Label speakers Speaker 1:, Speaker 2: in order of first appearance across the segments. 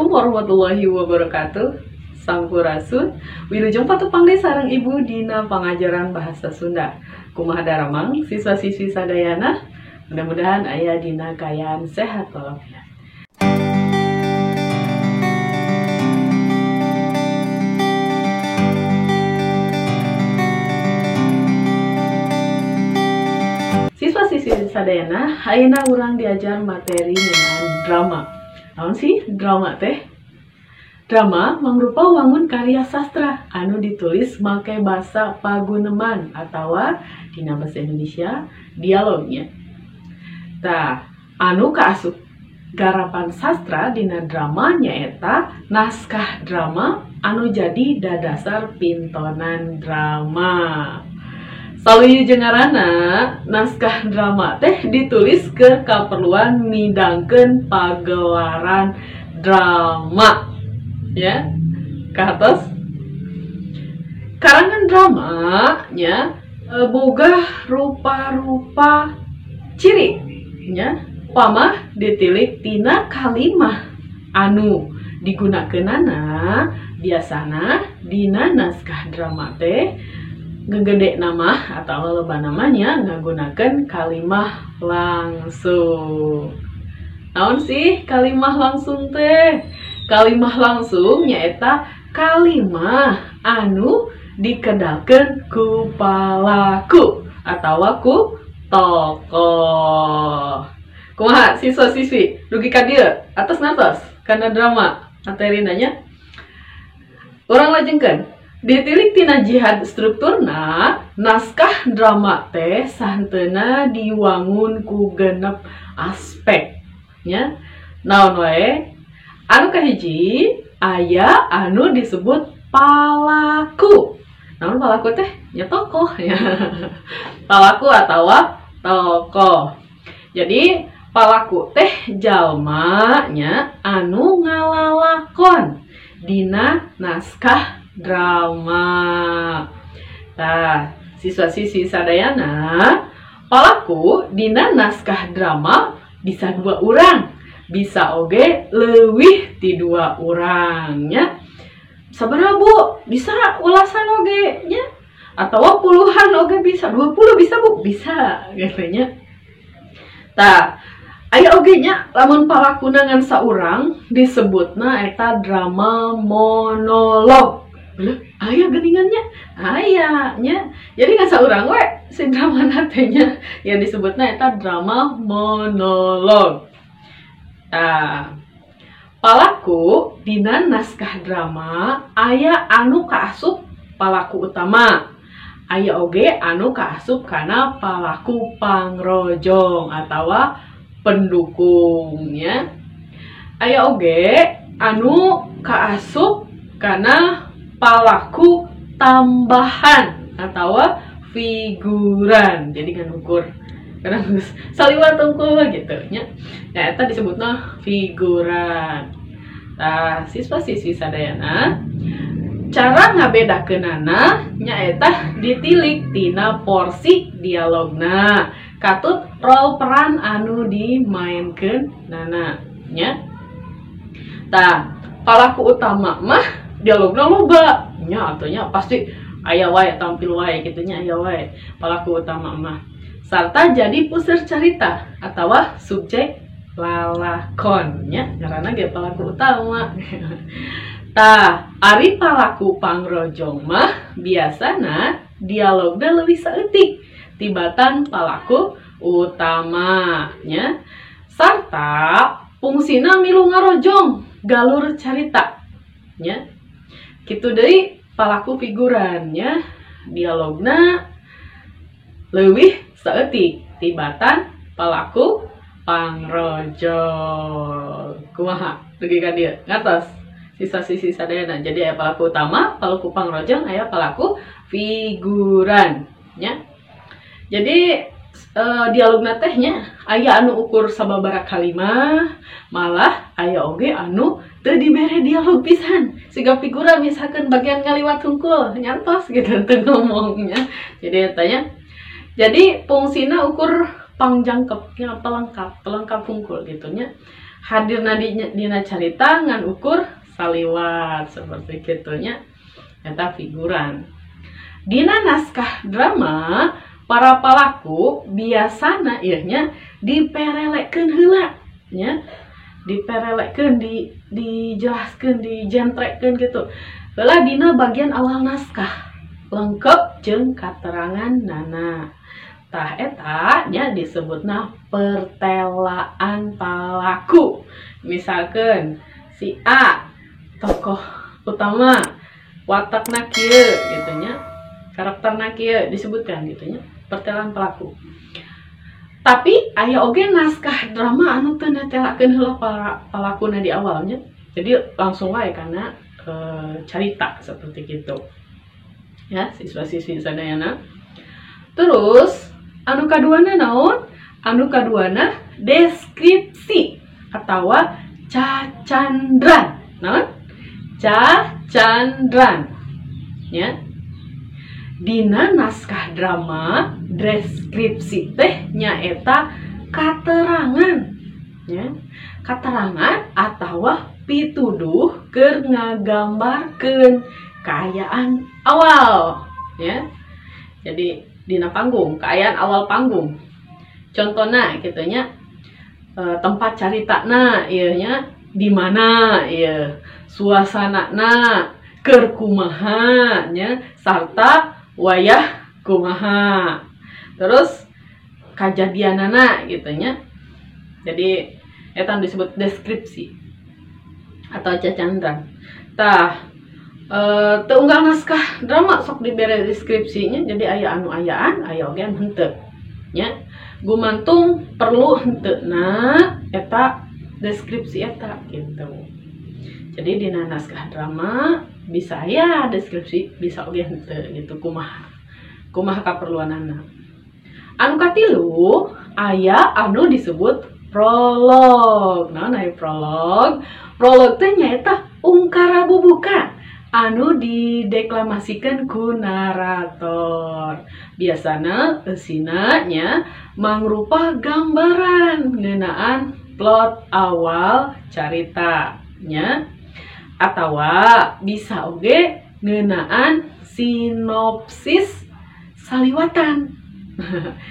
Speaker 1: Assalamualaikum warahmatullahi wabarakatuh. Sampurasun. Wilujeng patupangde sareng Ibu dina pangajaran bahasa Sunda. Kumaha daramang siswa-siswi sadayana. Mudah-mudahan aya dina kayaan sehat walafiat. Siswa-siswi sadayana, ayeuna urang diajar materi dengan drama. Naon sih drama teh? Drama mangrupa wangun karya sastra anu ditulis make basa paguneman atawa dina basa Indonesia dialognya. Tah, anu kaasup garapan sastra dina drama nyaeta naskah drama anu jadi dadasar pintonan drama. Saluyu ngaranna naskah drama teh ditulis ke kaperluan midangkeun pagelaran drama. Ya, katos karangan drama nya boga rupa-rupa ciri nya pamah ditilik tina kalimah anu digunakeunana biasana dina naskah drama teh ngegede nama atau loba namanya nggunakeun kalimah langsung. Naon sih kalimah langsung teh? Kalimah langsung nyaeta kalimah anu dikedalkeun ku palaku atawa ku tokoh. Kumaha siswa-siswi dugi ka dieu atos nartos kana drama materi nanya. Urang lajengkeun ditilik tina jihad strukturna naskah drama teh sahenteuna diwangun ku genep aspek nya. Naon wae? Anu kahiji aya anu disebut palaku. Namun palaku teh nya tokoh ya. Palaku atawa tokoh. Jadi palaku teh jalma nya anu ngalalakon dina naskah drama. Tah, siswa-siswi sadayana, palaku dina naskah drama bisa 2 urang. Bisa oge leuwih ti 2 urangnya. Sabaraha Bu? Bisa ulasan oge nya atawa puluhan oge bisa, 20 bisa Bu? Bisa katanya. Tah, aya oge nya lamun palakuna ngan saurang disebutna eta drama monolog. Bener, aya geuningannya? Aya nya. Jadi ngan saurang we si drama teh nya yang disebutna eta drama monolog. Nah, palaku dina naskah drama aya anu kaasup palaku utama, aya oge anu kaasup kana palaku pangrojong atawa pendukungnya. Aya oge anu kaasup kana palaku tambahan atawa figuran. Jadi kan ukur kadang saliwat tungkul gitu nya. Nah, eta disebutna figuran. Nah, siswa-siswi sadayana cara ngabedakeunana nyaeta ditilik tina porsi dialogna katut role peran anu dimainkeun nana nya. Tah, palaku utama mah dialogna loba nya atunya pasti aya wae tampil wae kitu nya aya wae palaku utama mah. Sarta jadi puseur carita atawa subjek lalakonnya ngaranna ge palaku utama. Tah, ari palaku pangrojong mah biasana dialogna leuwih saeutik tibatan palaku utamanya. Sarta fungsina milu ngarojong galur carita nya. Kitu deui palaku figurannya dialogna leuwih saeutik tibatan palaku pangrojong. Kumaha dugi ka dieu ngatos siswa-siswi sadayana. Jadi aya palaku utama, palaku pangrojong, aya palaku figuran nya. Jadi dialogna teh nya aya anu ukur sababaraha kalimah, malah aya oge anu teu dibere dialog pisan. Siga figuran misalkan bagian ngaliwat hungkul nyantos gitu teu ngomongnya. Jadi eta nya. Jadi fungsina ukur pangjangkepnya pelengkap hungkul gitunya. hadirna dina carita ngan ukur saliwat seperti gitunya eta figuran. Dina naskah drama para pelaku biasana ieunya diperelekeun heula nya, diperelekeun, dijelaskeun, dijentrekeun gitu heula dina bagian awal naskah lengkap jeung katerangan nana. Tah eta nya disebutna pertelaan palaku. Misalkan si A tokoh utama watakna kieu gitu nya, karakterna kieu disebutkan gitu nya, pertelaan pelaku. Tapi aya oge naskah drama anu teu netelakeun heula palakuna di awalnya. Jadi langsung wae kana carita seperti gitu. Ya, siswa-siswi sadayana. Terus anu kaduana naon? Anu kaduana deskripsi atau cacandran. Naon? Cacandran. Ya. Dina naskah drama deskripsi teh nyaeta katerangan. Ya. Katerangan atau pituduh keur ngagambarkeun kaayaan awal. Ya. Jadi dina panggung, kaayaan awal panggung. Contohnya gitunya tempat caritana ieu nya di mana ieu, suasanana keur kumaha nya sarta wayah kumaha. Terus kajadianana gitu nya. Jadi eta disebut deskripsi atau cacandran. Tah teunggal naskah drama sok dibere deskripsinya, jadi aya anu ayaan, aya oge anu henteu nya. Gumantung perlu henteuna eta deskripsi eta gitu. Jadi dina naskah drama bisa aya deskripsi, bisa oge henteu gitu kumaha kaperluanana. Anu katilu aya anu disebut prolog. Naon aya prolog? Prolog teh nyaeta ungkara bubuka anu dideklamasikan ku narator. Biasana eusina nya mangrupa gambaran ngeunaan plot awal carita nya, atawa bisa oge ngeunaan sinopsis saliwatan.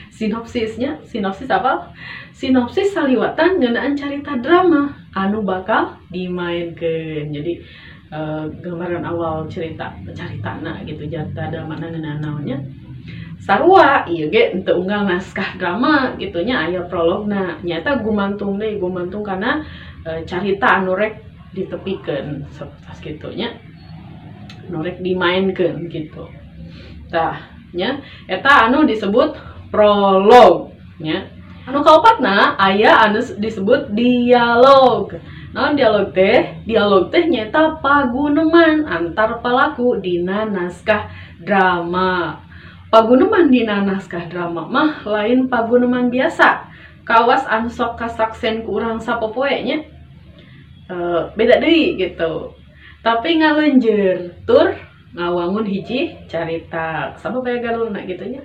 Speaker 1: Sinopsisnya, sinopsis apa? Sinopsis saliwatan ngeunaan carita drama anu bakal dimainkeun. Jadi gambaran awal caritana gitu, jata dramana ngeunaan naonnya sarua ieu ge henteu unggal naskah drama gitu nya, aya prologna nyata gumantung kana carita anu rek ditepikeun seperti kitu nya, anu rek dimainkeun gitu. Tah nya eta anu disebut prolog nya. Anu kaopatna aya anu disebut dialog. Naon dialog teh? Dialog teh nyata paguneman antar pelaku dina naskah drama. Paguneman dina naskah drama mah lain paguneman biasa. Kawas anu sok kasaksen ku urang sapopoe nya. Beda deui gitu. Tapi ngaleunjeur tur ngawangun hiji carita. Sabab aya galurna gitu nya.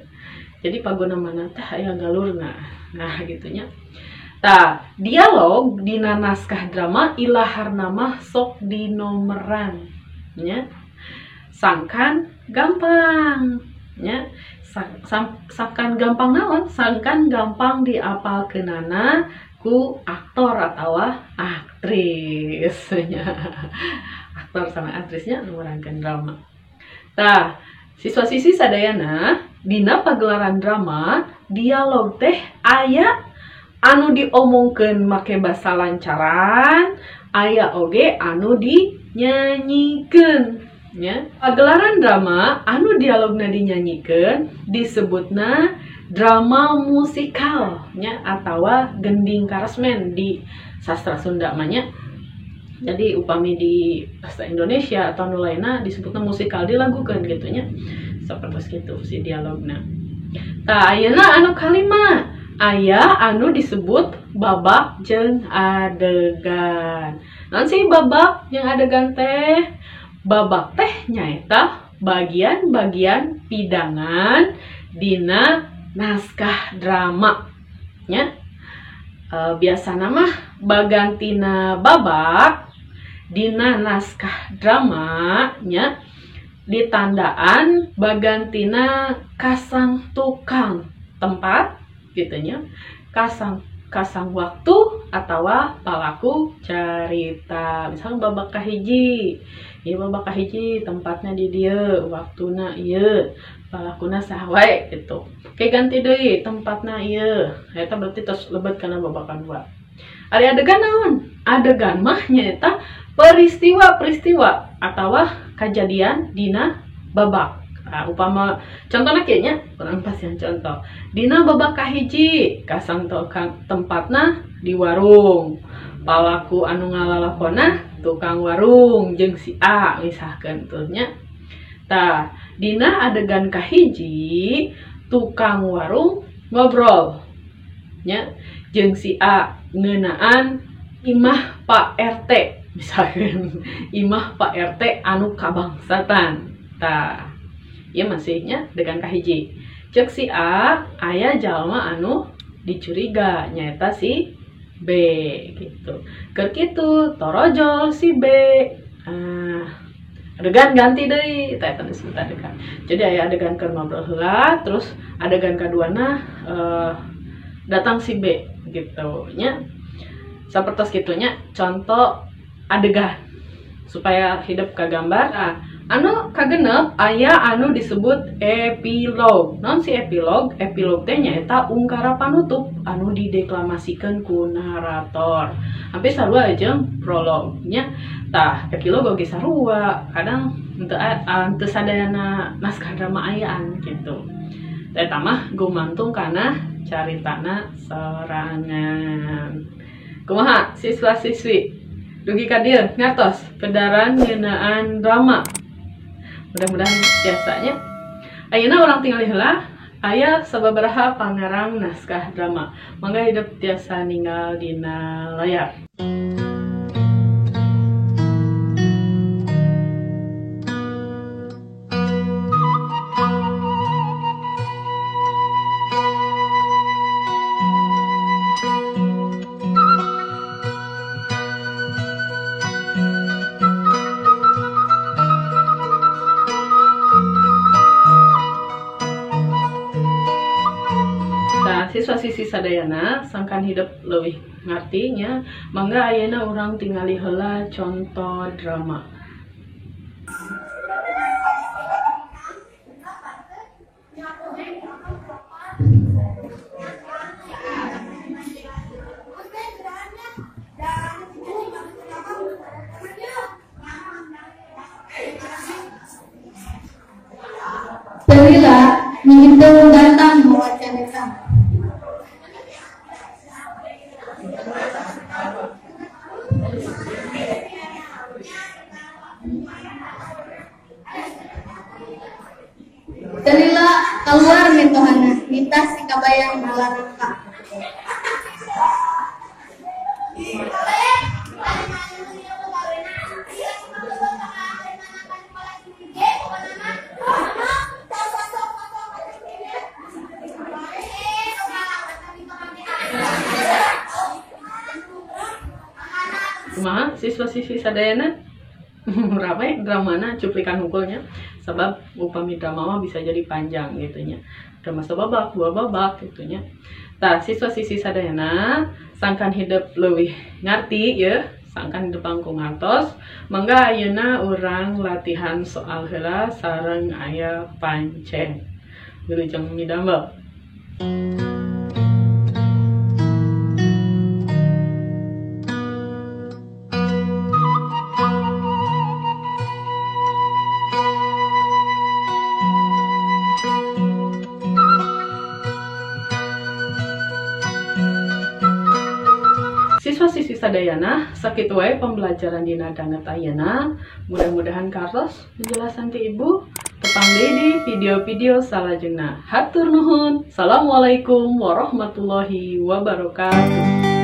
Speaker 1: Jadi paguneman teh aya galurna. Nah gitu nya. Tah, dialog dina naskah drama ilaharna mah sok dinomeran nya. Sangkan gampang nya. Sangkan gampang naon? Sangkan gampang diapalkeunana ku aktor atau aktris nya. Aktor sama aktrisnya nu merankeun drama. Tah, siswa-siswi sadayana dina pagelaran drama dialog teh aya anu diomongkeun make basa lancaran, aya oge anu dinyanyikeun nya. Pagelaran drama anu dialogna dinyanyikeun disebutna drama musikal nya atawa gending karesmen di sastra Sunda mah nya. Jadi upami di bahasa Indonesia atau anu lainna disebutna musikal dilagukeun gitu nya. Sapertos kitu si dialogna. Tah ayeuna anu kalima aya anu disebut babak jeung adegan. Naon sih babak jeung adegan teh? Babak teh nyaeta bagian-bagian pidangan dina naskah drama nya. biasa nama bagantina babak dina naskah dramanya ditandaan bagantina kasang tukang tempat gitunya, kasang waktu atau palaku carita. Misalnya babak kahiji, ya babak kahiji tempatnya di dia, waktuna iya, palakuna sahwai gitu. Kayak ganti deui tempatnya iya. Eta berarti terus lebet karena babakan dua. Ada adegan naon? Adegan mah nyata peristiwa-peristiwa atau kejadian dina babak. Nah, upama contohnya kayaknya kurang pas yang contoh dina babak kahiji kasang tukang tempatna di warung, palaku anu ngalalakona tukang warung jeung si A misalkan tuhnya. Tah dina adegan kahiji tukang warung ngobrol nya jeung si A ngeunaan imah Pak RT misalkan imah Pak RT anu kabangsatan. Tah ya masihnya dengan kahiji cek si A aya jalma anu dicuriga nyata si B gitu. Keur kitu torojol si B. Adegan ganti deui eta disebut adegan. Jadi aya adegan keur ngobrol heula, terus adegan kaduana datang si B gitu nya. Sapertos kitunya contoh adegan supaya hidup ka gambar. Anu kagenep aya anu disebut epilog. Non si epilog? Epilog teh nyaeta ungkara panutup anu dideklamasikan ku narator. Hampir sarua jeung prolognya. Tah epilog oge sarua. Kadang teu sadayana naskah drama ayaan gitu. Eta mah gumantung kana caritana sorangan. Kumaha siswa-siswi? Dugi ka dieu ngartos pedaran ngeunaan drama. Mudah-mudahan biasanya ayeuna orang tinggal heula aya sababaraha pangarang naskah drama. Mangga hidup tiasa ninggal dina layar. Siswa-siswi sadayana sangkan hidup leuwih ngartinya mangga ayeuna urang tingali heula contoh drama.
Speaker 2: Dalila minta datang bawa cerita. Dalila keluar metohana, nita si kabayang malarangka.
Speaker 1: Kumaha siswa-siswi sadayana? Ramai dramana cuplikan hukulnya sebab upami drama mah bisa jadi panjang gitunya. Drama sababak, dua babak gitunya. Tah siswa-siswi sadayana sangkan hidup leuwih ngarti ya, sangkan hidup langkung ngartos. Mangga ayeuna urang latihan soal heula sareng aya pancen. Wilujeng midamel. Siswa-siswi sadayana sakitu wae pembelajaran dina danget ayeuna. Mudah-mudahan kartos penjelasan ti Ibu tepang deui di video-video salajengna. Hatur nuhun. Assalamualaikum warahmatullahi wabarakatuh.